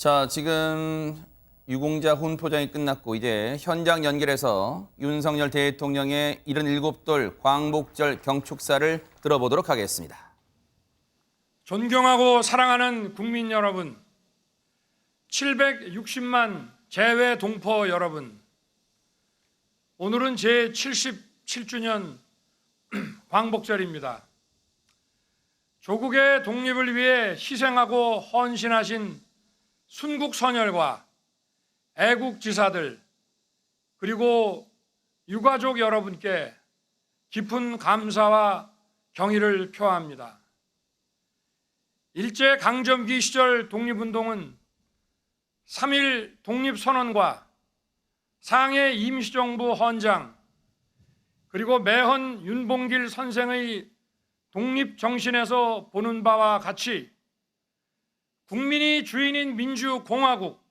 자, 지금 유공자 훈포장이 끝났고 이제 현장 연결해서 윤석열 대통령의 77돌 광복절 경축사를 들어보도록 하겠습니다. 존경하고 사랑하는 국민 여러분, 760만 재외 동포 여러분, 오늘은 제 77주년 광복절입니다. 조국의 독립을 위해 희생하고 헌신하신 순국선열과 애국지사들 그리고 유가족 여러분께 깊은 감사와 경의를 표합니다. 일제강점기 시절 독립운동은 3.1 독립선언과 상해 임시정부 헌장 그리고 매헌 윤봉길 선생의 독립정신에서 보는 바와 같이 국민이 주인인 민주공화국,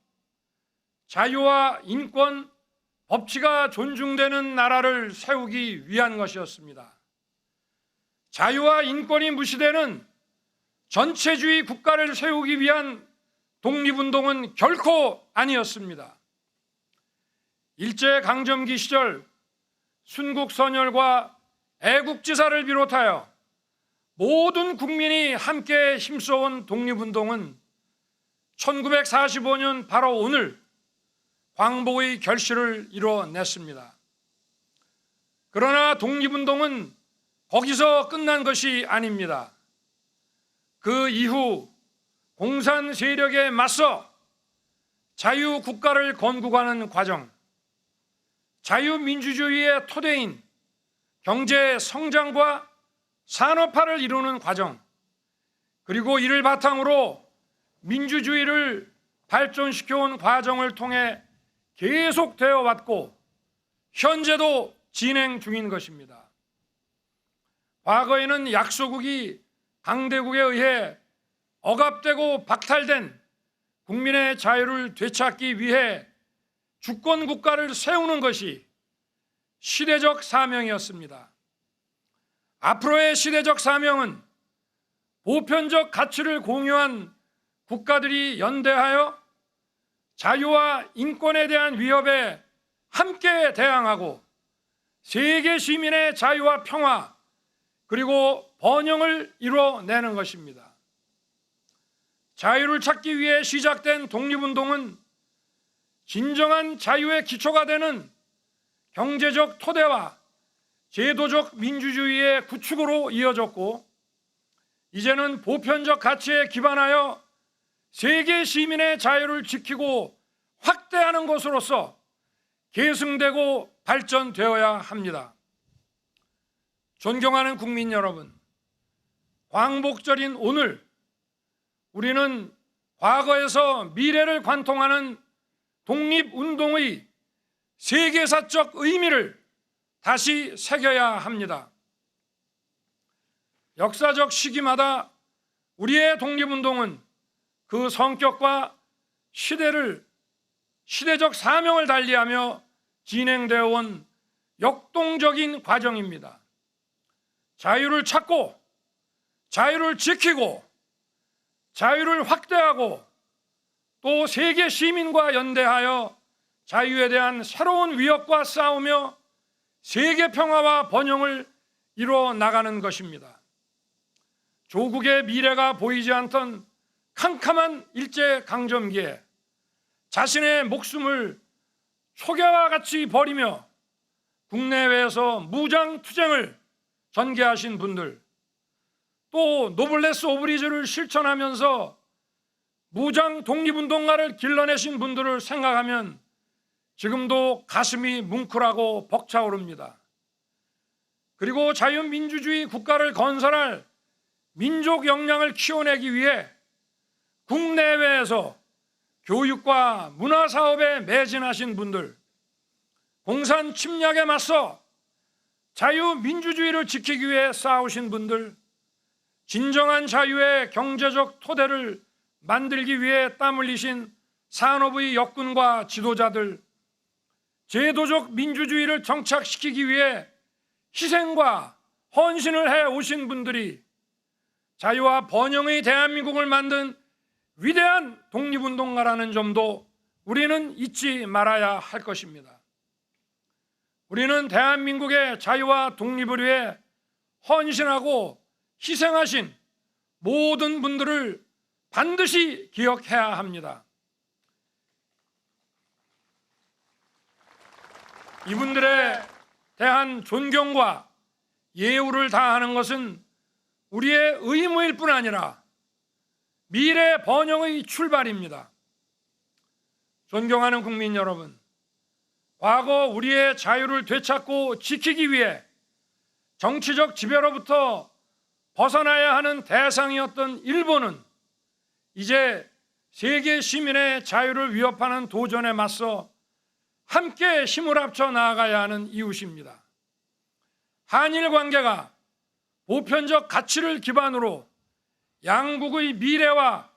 자유와 인권, 법치가 존중되는 나라를 세우기 위한 것이었습니다. 자유와 인권이 무시되는 전체주의 국가를 세우기 위한 독립운동은 결코 아니었습니다. 일제강점기 시절 순국선열과 애국지사를 비롯하여 모든 국민이 함께 힘써온 독립운동은 1945년 바로 오늘 광복의 결실을 이뤄냈습니다. 그러나 독립운동은 거기서 끝난 것이 아닙니다. 그 이후 공산 세력에 맞서 자유국가를 건국하는 과정, 자유민주주의의 토대인 경제 성장과 산업화를 이루는 과정, 그리고 이를 바탕으로 민주주의를 발전시켜온 과정을 통해 계속되어 왔고 현재도 진행 중인 것입니다. 과거에는 약소국이 강대국에 의해 억압되고 박탈된 국민의 자유를 되찾기 위해 주권국가를 세우는 것이 시대적 사명이었습니다. 앞으로의 시대적 사명은 보편적 가치를 공유한 국가들이 연대하여 자유와 인권에 대한 위협에 함께 대항하고 세계 시민의 자유와 평화 그리고 번영을 이뤄내는 것입니다. 자유를 찾기 위해 시작된 독립운동은 진정한 자유의 기초가 되는 경제적 토대와 제도적 민주주의의 구축으로 이어졌고 이제는 보편적 가치에 기반하여 세계 시민의 자유를 지키고 확대하는 것으로서 계승되고 발전되어야 합니다. 존경하는 국민 여러분, 광복절인 오늘 우리는 과거에서 미래를 관통하는 독립운동의 세계사적 의미를 다시 새겨야 합니다. 역사적 시기마다 우리의 독립운동은 그 성격과 시대적 사명을 달리하며 진행되어 온 역동적인 과정입니다. 자유를 찾고 자유를 지키고 자유를 확대하고 또 세계 시민과 연대하여 자유에 대한 새로운 위협과 싸우며 세계 평화와 번영을 이뤄 나가는 것입니다. 조국의 미래가 보이지 않던 캄캄한 일제강점기에 자신의 목숨을 초계와 같이 버리며 국내외에서 무장투쟁을 전개하신 분들, 또 노블레스 오브리주를 실천하면서 무장 독립운동가를 길러내신 분들을 생각하면 지금도 가슴이 뭉클하고 벅차오릅니다. 그리고 자유민주주의 국가를 건설할 민족 역량을 키워내기 위해 국내외에서 교육과 문화사업에 매진하신 분들, 공산 침략에 맞서 자유민주주의를 지키기 위해 싸우신 분들, 진정한 자유의 경제적 토대를 만들기 위해 땀 흘리신 산업의 역군과 지도자들, 제도적 민주주의를 정착시키기 위해 희생과 헌신을 해 오신 분들이 자유와 번영의 대한민국을 만든 위대한 독립운동가라는 점도 우리는 잊지 말아야 할 것입니다. 우리는 대한민국의 자유와 독립을 위해 헌신하고 희생하신 모든 분들을 반드시 기억해야 합니다. 이분들에 대한 존경과 예우를 다하는 것은 우리의 의무일 뿐 아니라 미래 번영의 출발입니다. 존경하는 국민 여러분, 과거 우리의 자유를 되찾고 지키기 위해 정치적 지배로부터 벗어나야 하는 대상이었던 일본은 이제 세계 시민의 자유를 위협하는 도전에 맞서 함께 힘을 합쳐 나아가야 하는 이웃입니다. 한일 관계가 보편적 가치를 기반으로 양국의 미래와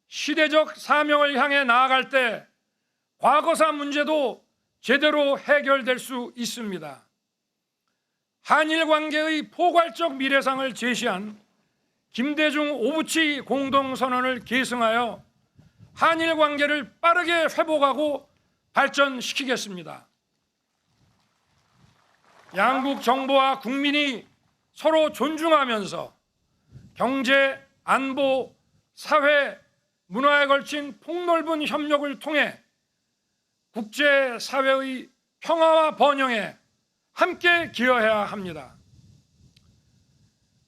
시대적 사명을 향해 나아갈 때 과거사 문제도 제대로 해결될 수 있습니다. 한일 관계의 포괄적 미래상을 제시한 김대중 오부치 공동선언을 계승하여 한일 관계를 빠르게 회복하고 발전시키겠습니다. 양국 정부와 국민이 서로 존중하면서 경제, 안보, 사회, 문화에 걸친 폭넓은 협력을 통해 국제사회의 평화와 번영에 함께 기여해야 합니다.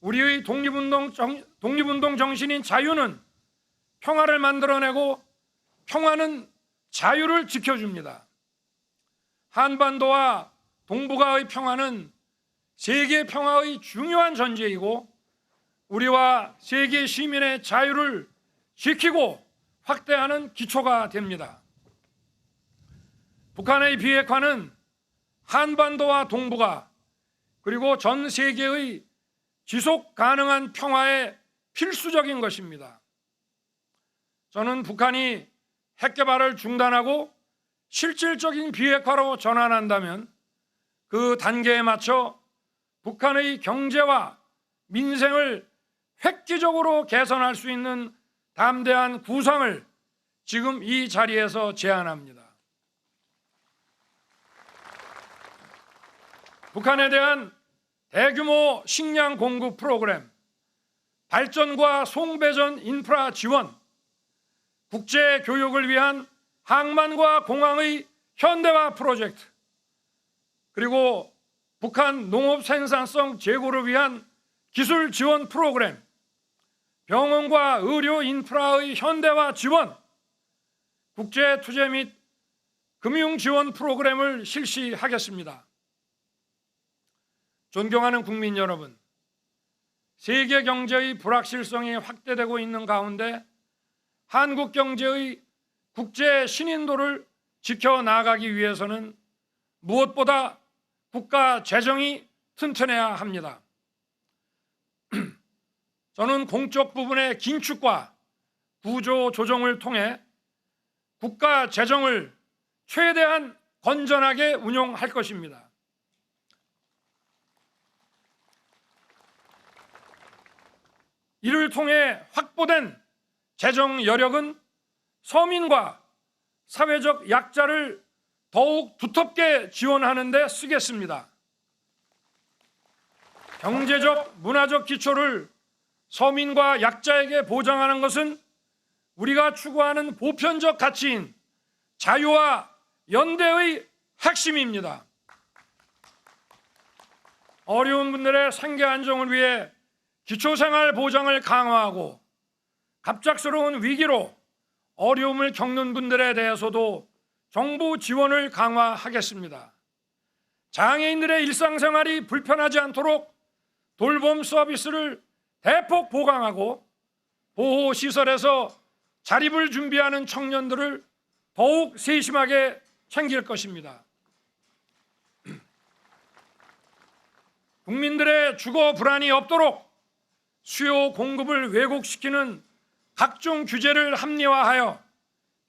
우리의 독립운동 정신인 자유는 평화를 만들어내고 평화는 자유를 지켜줍니다. 한반도와 동북아의 평화는 세계 평화의 중요한 전제이고 우리와 세계 시민의 자유를 지키고 확대하는 기초가 됩니다. 북한의 비핵화는 한반도와 동북아 그리고 전 세계의 지속 가능한 평화에 필수적인 것입니다. 저는 북한이 핵 개발을 중단하고 실질적인 비핵화로 전환한다면 그 단계에 맞춰 북한의 경제와 민생을 획기적으로 개선할 수 있는 담대한 구상을 지금 이 자리에서 제안합니다. 북한에 대한 대규모 식량 공급 프로그램, 발전과 송배전 인프라 지원, 국제 교육을 위한 항만과 공항의 현대화 프로젝트, 그리고 북한 농업 생산성 제고를 위한 기술 지원 프로그램, 병원과 의료 인프라의 현대화 지원, 국제 투자 및 금융 지원 프로그램을 실시하겠습니다. 존경하는 국민 여러분, 세계 경제의 불확실성이 확대되고 있는 가운데 한국 경제의 국제 신인도를 지켜나가기 위해서는 무엇보다 국가 재정이 튼튼해야 합니다. 저는 공적 부분의 긴축과 구조 조정을 통해 국가 재정을 최대한 건전하게 운용할 것입니다. 이를 통해 확보된 재정 여력은 서민과 사회적 약자를 더욱 두텁게 지원하는 데 쓰겠습니다. 경제적, 문화적 기초를 서민과 약자에게 보장하는 것은 우리가 추구하는 보편적 가치인 자유와 연대의 핵심입니다. 어려운 분들의 생계 안정을 위해 기초생활 보장을 강화하고 갑작스러운 위기로 어려움을 겪는 분들에 대해서도 정부 지원을 강화하겠습니다. 장애인들의 일상생활이 불편하지 않도록 돌봄 서비스를 대폭 보강하고 보호시설에서 자립을 준비하는 청년들을 더욱 세심하게 챙길 것입니다. 국민들의 주거 불안이 없도록 수요 공급을 왜곡시키는 각종 규제를 합리화하여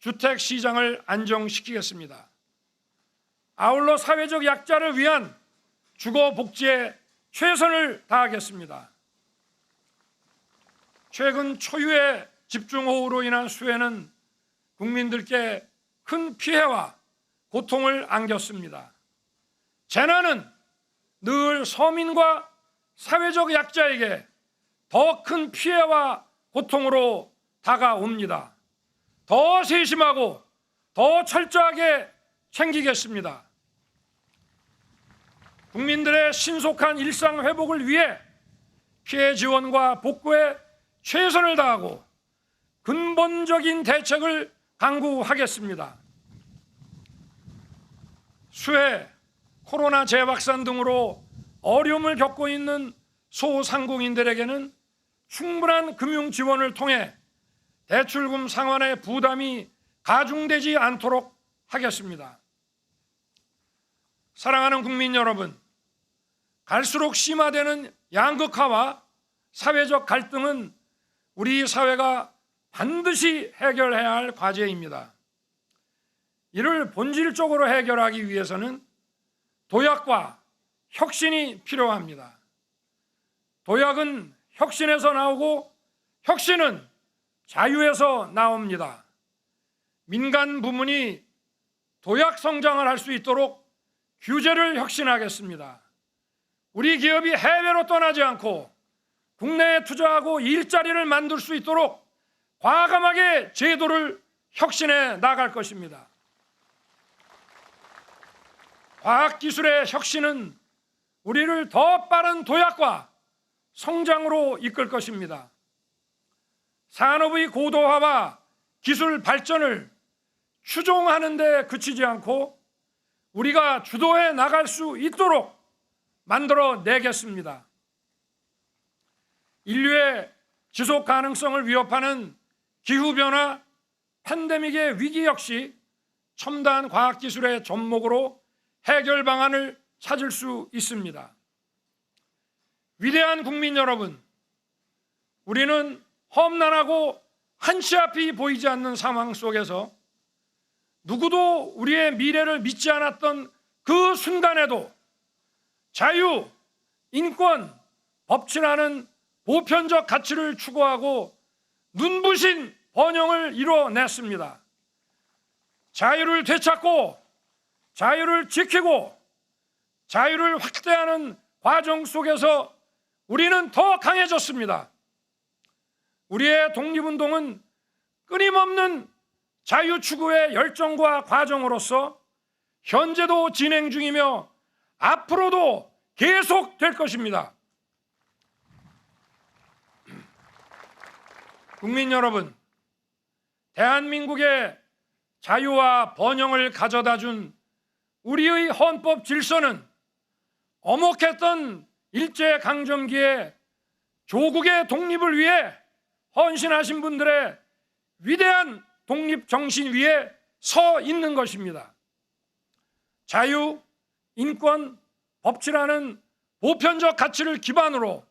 주택 시장을 안정시키겠습니다. 아울러 사회적 약자를 위한 주거 복지에 최선을 다하겠습니다. 최근 초유의 집중호우로 인한 수해는 국민들께 큰 피해와 고통을 안겼습니다. 재난은 늘 서민과 사회적 약자에게 더 큰 피해와 고통으로 다가옵니다. 더 세심하고 더 철저하게 챙기겠습니다. 국민들의 신속한 일상 회복을 위해 피해 지원과 복구에 최선을 다하고 근본적인 대책을 강구하겠습니다. 수해, 코로나 재확산 등으로 어려움을 겪고 있는 소상공인들에게는 충분한 금융 지원을 통해 대출금 상환의 부담이 가중되지 않도록 하겠습니다. 사랑하는 국민 여러분, 갈수록 심화되는 양극화와 사회적 갈등은 우리 사회가 반드시 해결해야 할 과제입니다. 이를 본질적으로 해결하기 위해서는 도약과 혁신이 필요합니다. 도약은 혁신에서 나오고 혁신은 자유에서 나옵니다. 민간 부문이 도약 성장을 할 수 있도록 규제를 혁신하겠습니다. 우리 기업이 해외로 떠나지 않고 국내에 투자하고 일자리를 만들 수 있도록 과감하게 제도를 혁신해 나갈 것입니다. 과학기술의 혁신은 우리를 더 빠른 도약과 성장으로 이끌 것입니다. 산업의 고도화와 기술 발전을 추종하는 데 그치지 않고 우리가 주도해 나갈 수 있도록 만들어 내겠습니다. 인류의 지속 가능성을 위협하는 기후변화, 팬데믹의 위기 역시 첨단 과학기술의 접목으로 해결 방안을 찾을 수 있습니다. 위대한 국민 여러분, 우리는 험난하고 한치 앞이 보이지 않는 상황 속에서 누구도 우리의 미래를 믿지 않았던 그 순간에도 자유, 인권, 법치라는 보편적 가치를 추구하고 눈부신 번영을 이뤄냈습니다. 자유를 되찾고 자유를 지키고 자유를 확대하는 과정 속에서 우리는 더 강해졌습니다. 우리의 독립운동은 끊임없는 자유 추구의 열정과 과정으로서 현재도 진행 중이며 앞으로도 계속될 것입니다. 국민 여러분, 대한민국의 자유와 번영을 가져다 준 우리의 헌법 질서는 엄혹했던 일제강점기에 조국의 독립을 위해 헌신하신 분들의 위대한 독립정신 위에 서 있는 것입니다. 자유, 인권, 법치라는 보편적 가치를 기반으로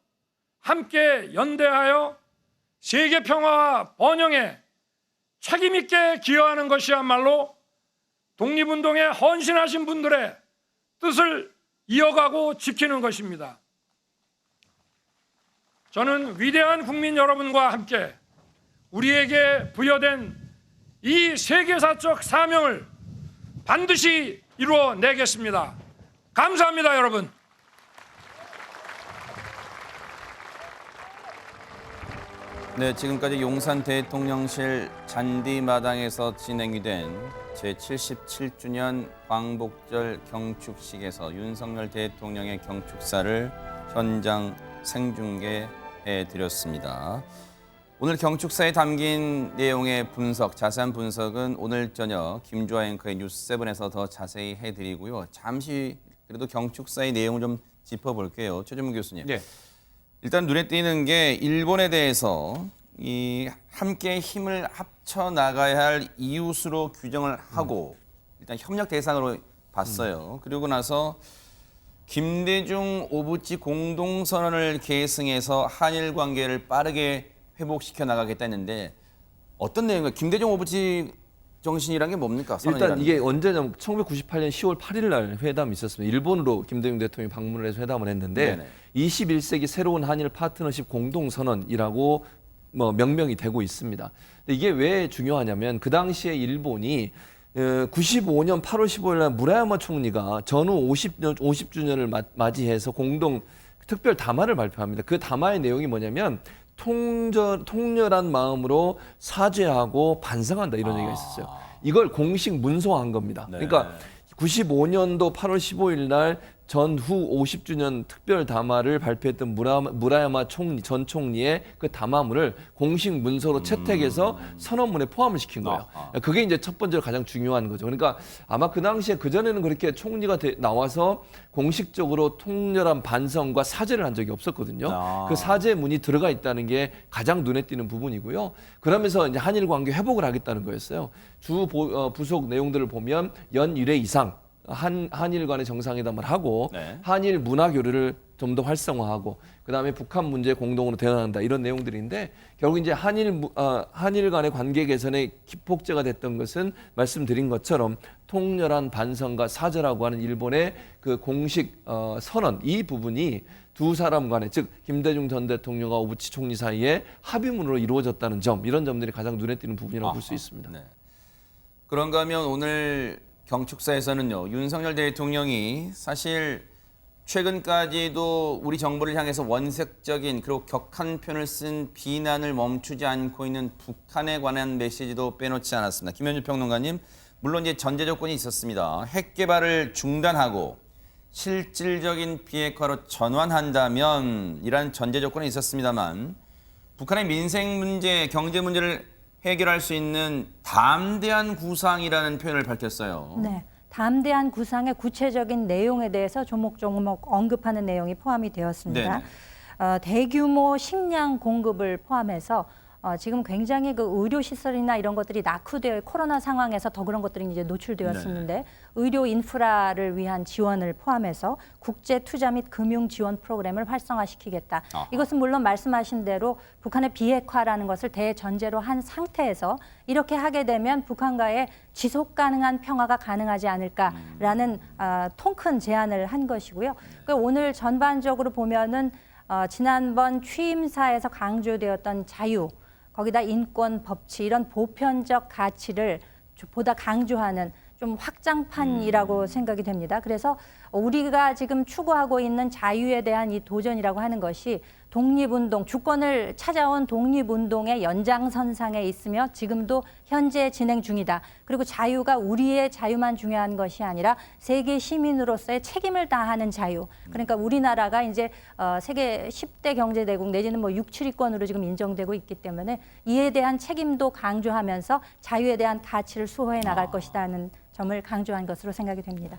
함께 연대하여 세계 평화와 번영에 책임있게 기여하는 것이야말로 독립운동에 헌신하신 분들의 뜻을 이어가고 지키는 것입니다. 저는 위대한 국민 여러분과 함께 우리에게 부여된 이 세계사적 사명을 반드시 이루어내겠습니다. 감사합니다, 여러분. 네, 지금까지 용산 대통령실 잔디마당에서 진행이 된 제77주년 광복절 경축식에서 윤석열 대통령의 경축사를 현장 생중계해 드렸습니다. 오늘 경축사에 담긴 내용의 분석, 자세한 분석은 오늘 저녁 김주아 앵커의 뉴스7에서 더 자세히 해드리고요. 잠시 그래도 경축사의 내용을 좀 짚어볼게요. 최준문 교수님. 네. 일단 눈에 띄는 게 일본에 대해서 이 함께 힘을 합쳐 나가야 할 이웃으로 규정을 하고 일단 협력 대상으로 봤어요. 그리고 나서 김대중 오부치 공동선언을 계승해서 한일 관계를 빠르게 회복시켜 나가겠다 했는데 어떤 내용인가요? 김대중 오부치 정신이란 게 뭡니까? 일단 이게 언제냐면 1998년 10월 8일 날 회담이 있었습니다. 일본으로 김대중 대통령이 방문을 해서 회담을 했는데 네네. 21세기 새로운 한일 파트너십 공동선언이라고 명명이 되고 있습니다. 근데 이게 왜 중요하냐면 그 당시에 일본이 95년 8월 15일 날 무라야마 총리가 전후 50주년을 맞이해서 공동 특별 담화를 발표합니다. 그 담화의 내용이 뭐냐면 통렬한 마음으로 사죄하고 반성한다 이런 얘기가 있었어요. 이걸 공식 문서화한 겁니다. 네. 그러니까 95년도 8월 15일 날 전후 50주년 특별 담화를 발표했던 무라야마 전 총리의 그 담화문을 공식 문서로 채택해서 선언문에 포함을 시킨 거예요. 그게 이제 첫 번째로 가장 중요한 거죠. 그러니까 아마 그 당시에 그전에는 그렇게 총리가 나와서 공식적으로 통렬한 반성과 사죄를 한 적이 없었거든요. 그 사죄문이 들어가 있다는 게 가장 눈에 띄는 부분이고요. 그러면서 이제 한일 관계 회복을 하겠다는 거였어요. 부속 내용들을 보면 연 1회 이상 한일 간의 정상회담을 하고 네. 한일 문화 교류를 좀 더 활성화하고 그다음에 북한 문제 공동으로 대응한다 이런 내용들인데 결국 이제 한일 간의 관계 개선의 기폭제가 됐던 것은 말씀드린 것처럼 통렬한 반성과 사죄라고 하는 일본의 그 공식 선언 이 부분이 두 사람 간에 즉 김대중 전 대통령과 오부치 총리 사이에 합의문으로 이루어졌다는 점 이런 점들이 가장 눈에 띄는 부분이라고 볼 수 있습니다. 네. 그런가 하면 오늘 경축사에서는요, 윤석열 대통령이 사실 최근까지도 우리 정부를 향해서 원색적인 그리고 격한 표현을 쓴 비난을 멈추지 않고 있는 북한에 관한 메시지도 빼놓지 않았습니다. 김현주 평론가님, 물론 이제 전제 조건이 있었습니다. 핵 개발을 중단하고 실질적인 비핵화로 전환한다면 이란 전제 조건이 있었습니다만 북한의 민생 문제, 경제 문제를 해결할 수 있는 담대한 구상이라는 표현을 밝혔어요. 네, 담대한 구상의 구체적인 내용에 대해서 조목조목 언급하는 내용이 포함이 되었습니다. 대규모 식량 공급을 포함해서 지금 굉장히 그 의료 시설이나 이런 것들이 낙후되어 코로나 상황에서 더 그런 것들이 이제 노출되었었는데 네. 의료 인프라를 위한 지원을 포함해서 국제 투자 및 금융 지원 프로그램을 활성화시키겠다. 아하. 이것은 물론 말씀하신 대로 북한의 비핵화라는 것을 대전제로 한 상태에서 이렇게 하게 되면 북한과의 지속 가능한 평화가 가능하지 않을까라는 통큰 제안을 한 것이고요. 그러니까 오늘 전반적으로 보면은 지난번 취임사에서 강조되었던 자유, 거기다 인권, 법치 이런 보편적 가치를 보다 강조하는 좀 확장판이라고 생각이 됩니다. 그래서 우리가 지금 추구하고 있는 자유에 대한 이 도전이라고 하는 것이 독립운동, 주권을 찾아온 독립운동의 연장선상에 있으며 지금도 현재 진행 중이다. 그리고 자유가 우리의 자유만 중요한 것이 아니라 세계 시민으로서의 책임을 다하는 자유. 그러니까 우리나라가 이제 세계 10대 경제대국 내지는 뭐 6, 7위권으로 지금 인정되고 있기 때문에 이에 대한 책임도 강조하면서 자유에 대한 가치를 수호해 나갈 것이라는 점을 강조한 것으로 생각이 됩니다.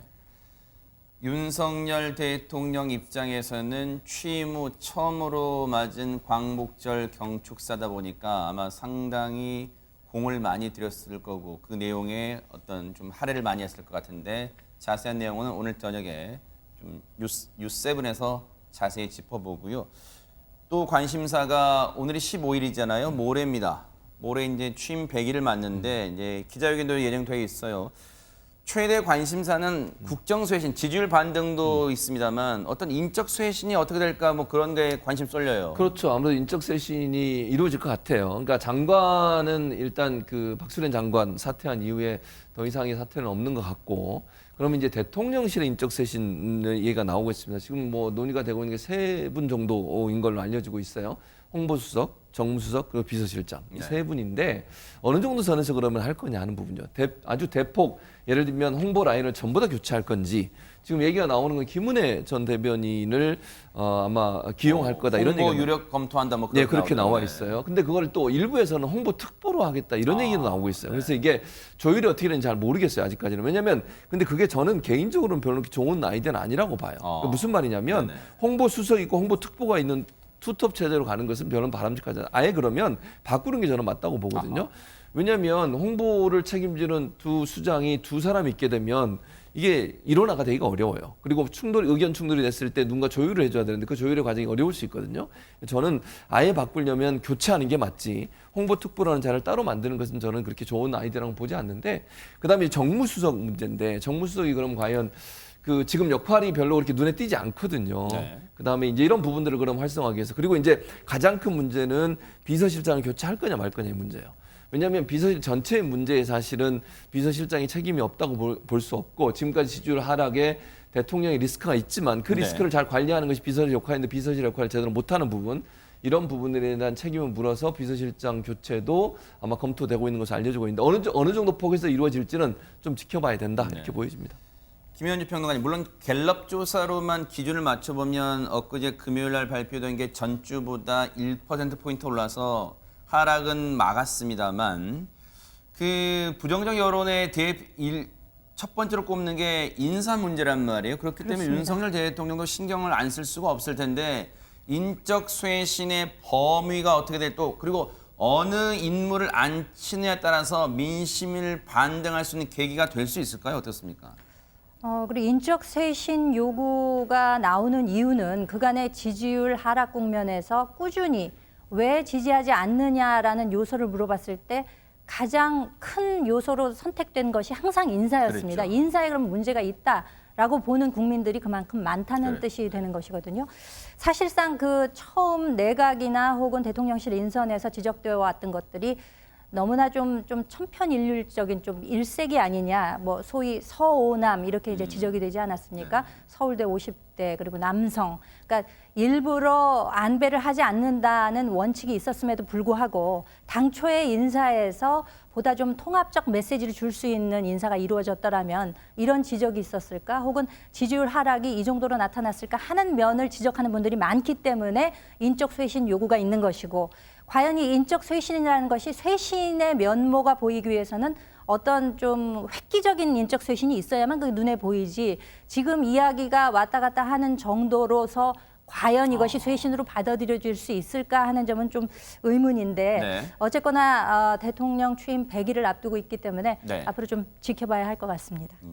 윤석열 대통령 입장에서는 취임 후 처음으로 맞은 광복절 경축사다 보니까 아마 상당히 공을 많이 들였을 거고 그 내용에 어떤 좀 할애를 많이 했을 것 같은데 자세한 내용은 오늘 저녁에 좀 뉴7에서 자세히 짚어보고요. 또 관심사가 오늘이 15일이잖아요. 모레입니다. 모레 이제 취임 100일을 맞는데 이제 기자회견도 예정돼 있어요. 최대 관심사는 국정 쇄신, 지지율 반등도 있습니다만 어떤 인적 쇄신이 어떻게 될까 뭐 그런 게 관심 쏠려요. 그렇죠. 아무래도 인적 쇄신이 이루어질 것 같아요. 그러니까 장관은 일단 그 박수련 장관 사퇴한 이후에 더 이상의 사퇴는 없는 것 같고, 그러면 이제 대통령실의 인적 쇄신 얘기가 나오고 있습니다. 지금 뭐 논의가 되고 있는 게 3분 정도인 걸로 알려지고 있어요. 홍보수석, 정무수석, 그리고 비서실장 이 3분인데 어느 정도 선에서 그러면 할 거냐 하는 부분이죠. 아주 대폭 예를 들면 홍보 라인을 전부 다 교체할 건지, 지금 얘기가 나오는 건 김은혜 전 대변인을 아마 기용할 거다 이런 홍보 얘기가 유력 검토한다 뭐 네, 그렇게 나와 나오던데. 있어요. 근데 그걸 또 일부에서는 홍보 특보로 하겠다 이런 얘기도 나오고 있어요. 그래서 이게 조율이 어떻게 되는지 잘 모르겠어요, 아직까지는. 왜냐면 근데 그게 저는 개인적으로는 별로 그렇게 좋은 아이디어는 아니라고 봐요. 그러니까 무슨 말이냐면 네네. 홍보 수석 있고 홍보 특보가 있는 투톱 체제로 가는 것은 별로 바람직하지 않아요. 아예 그러면 바꾸는 게 저는 맞다고 보거든요. 왜냐하면 홍보를 책임지는 두 수장이 두 사람이 있게 되면 이게 이론화가 되기가 어려워요. 그리고 의견 충돌이 됐을 때 누군가 조율을 해줘야 되는데 그 조율의 과정이 어려울 수 있거든요. 저는 아예 바꾸려면 교체하는 게 맞지, 홍보특보라는 자를 따로 만드는 것은 저는 그렇게 좋은 아이디어라고 보지 않는데, 그다음에 정무수석 문제인데 정무수석이 그럼 과연 그 지금 역할이 별로 그렇게 눈에 띄지 않거든요. 네. 그다음에 이제 이런 부분들을 그럼 활성화하기 위해서 그리고 이제 가장 큰 문제는 비서실장을 교체할 거냐 말 거냐의 문제예요. 왜냐하면 비서실 전체의 문제에 사실은 비서실장이 책임이 없다고 볼 수 없고 지금까지 지지율 하락에 대통령의 리스크가 있지만 그 네. 리스크를 잘 관리하는 것이 비서실 역할인데 비서실 역할을 제대로 못하는 부분 이런 부분들에 대한 책임을 물어서 비서실장 교체도 아마 검토되고 있는 것을 알려주고 있는데 어느 정도 폭에서 이루어질지는 좀 지켜봐야 된다 이렇게 보여집니다. 김현주 평론가님, 물론 갤럽 조사로만 기준을 맞춰보면 엊그제 금요일 날 발표된 게 전주보다 1%포인트 올라서 하락은 막았습니다만 그 부정적 여론의 첫 번째로 꼽는 게 인사 문제란 말이에요. 그렇기 때문에 그렇습니다. 윤석열 대통령도 신경을 안 쓸 수가 없을 텐데 인적 쇄신의 범위가 어떻게 될 또 그리고 어느 인물을 앉히느냐에 따라서 민심을 반등할 수 있는 계기가 될 수 있을까요? 어떻습니까? 그리고 인적 쇄신 요구가 나오는 이유는 그간의 지지율 하락 국면에서 꾸준히 왜 지지하지 않느냐라는 요소를 물어봤을 때 가장 큰 요소로 선택된 것이 항상 인사였습니다. 그렇죠. 인사에 그럼 문제가 있다라고 보는 국민들이 그만큼 많다는 네. 뜻이 되는 것이거든요. 사실상 그 처음 내각이나 혹은 대통령실 인선에서 지적되어 왔던 것들이 너무나 좀 천편일률적인 좀 일색이 아니냐, 뭐 소위 서오남 이렇게 이제 지적이 되지 않았습니까? 서울대 50대 그리고 남성, 그러니까 일부러 안배를 하지 않는다는 원칙이 있었음에도 불구하고 당초의 인사에서 보다 좀 통합적 메시지를 줄 수 있는 인사가 이루어졌더라면 이런 지적이 있었을까? 혹은 지지율 하락이 이 정도로 나타났을까 하는 면을 지적하는 분들이 많기 때문에 인적 쇄신 요구가 있는 것이고. 과연 이 인적 쇄신이라는 것이 쇄신의 면모가 보이기 위해서는 어떤 좀 획기적인 인적 쇄신이 있어야만 그게 눈에 보이지 지금 이야기가 왔다 갔다 하는 정도로서 과연 이것이 쇄신으로 받아들여질 수 있을까 하는 점은 좀 의문인데 네. 어쨌거나 대통령 취임 100일을 앞두고 있기 때문에 네. 앞으로 좀 지켜봐야 할 것 같습니다. 네.